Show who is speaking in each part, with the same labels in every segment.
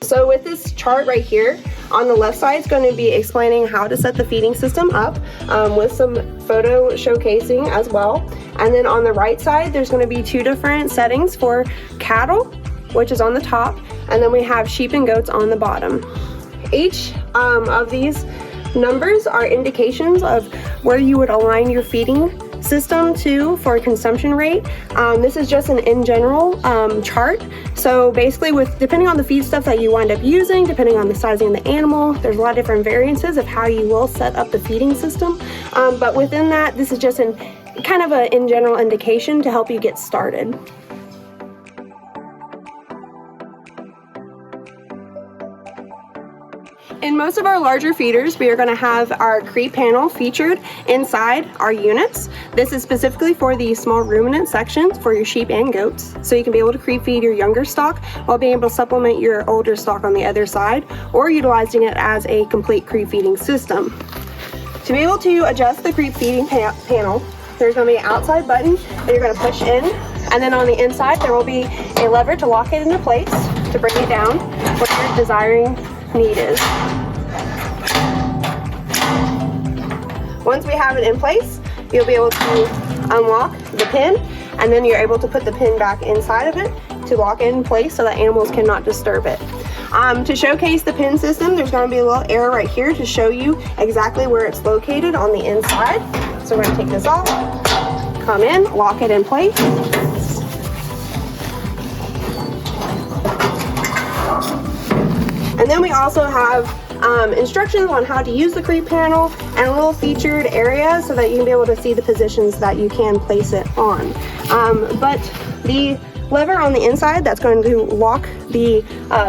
Speaker 1: So with this chart right here, on the left side is going to be explaining how to set the feeding system up with some photo showcasing as well. And then on the right side, there's going to be two different settings for cattle, which is on the top, and then we have sheep and goats on the bottom. Each of these numbers are indications of where you would align your feeding system to for consumption rate. This is just an in general chart. So basically, depending on the feed stuff that you wind up using, depending on the sizing of the animal, there's a lot of different variances of how you will set up the feeding system. But within that, this is just kind of an in general indication to help you get started. In most of our larger feeders, we are going to have our creep panel featured inside our units. This is specifically for the small ruminant sections for your sheep and goats. So you can be able to creep feed your younger stock while being able to supplement your older stock on the other side, or utilizing it as a complete creep feeding system. To be able to adjust the creep feeding panel, there's going to be an outside button that you're going to push in, and then on the inside there will be a lever to lock it into place to bring it down what your desiring need is. Once we have it in place, you'll be able to unlock the pin, and then you're able to put the pin back inside of it to lock it in place so that animals cannot disturb it. To showcase the pin system, there's going to be a little arrow right here to show you exactly where it's located on the inside. So we're going to take this off, come in, lock it in place. And then we also have instructions on how to use the creep panel and a little featured area so that you can be able to see the positions that you can place it on. But the lever on the inside that's going to lock the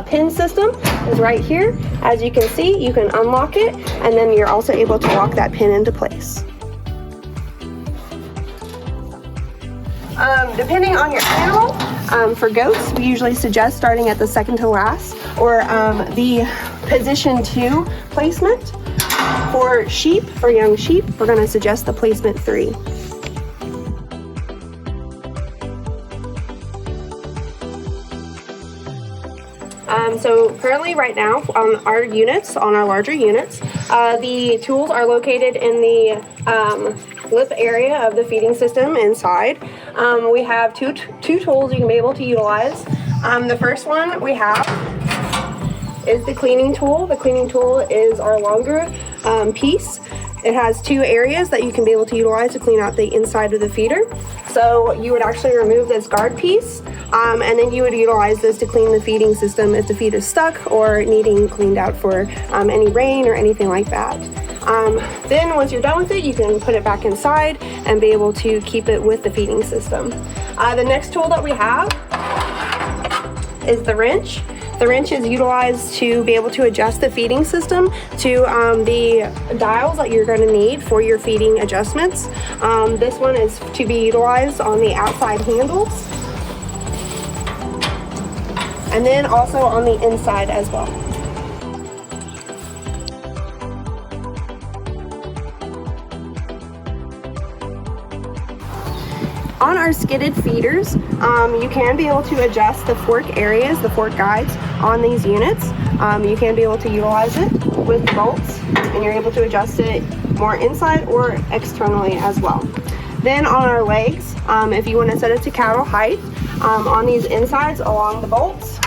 Speaker 1: pin system is right here. As you can see, you can unlock it, and then you're also able to lock that pin into place. Depending on your animal, for goats, we usually suggest starting at the second to last, or the position 2 placement. For sheep, for young sheep, we're going to suggest the placement 3. So currently right now on our units, on our larger units, the tools are located in the lip area of the feeding system inside. We have two tools you can be able to utilize. The first one we have is the cleaning tool. The cleaning tool is our longer piece. It has 2 areas that you can be able to utilize to clean out the inside of the feeder. So you would actually remove this guard piece, and then you would utilize this to clean the feeding system if the feed is stuck or needing cleaned out for any rain or anything like that. Then once you're done with it, you can put it back inside and be able to keep it with the feeding system. The next tool that we have is the wrench. The wrench is utilized to be able to adjust the feeding system to the dials that you're going to need for your feeding adjustments. This one is to be utilized on the outside handles, and then also on the inside as well. On our skidded feeders, you can be able to adjust the fork areas, the fork guides on these units. You can be able to utilize it with bolts, and you're able to adjust it more inside or externally as well. Then on our legs, if you want to set it to cattle height, on these insides along the bolts,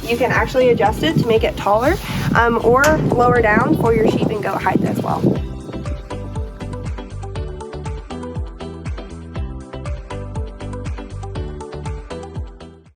Speaker 1: you can actually adjust it to make it taller or lower down for your sheep and goat height as well.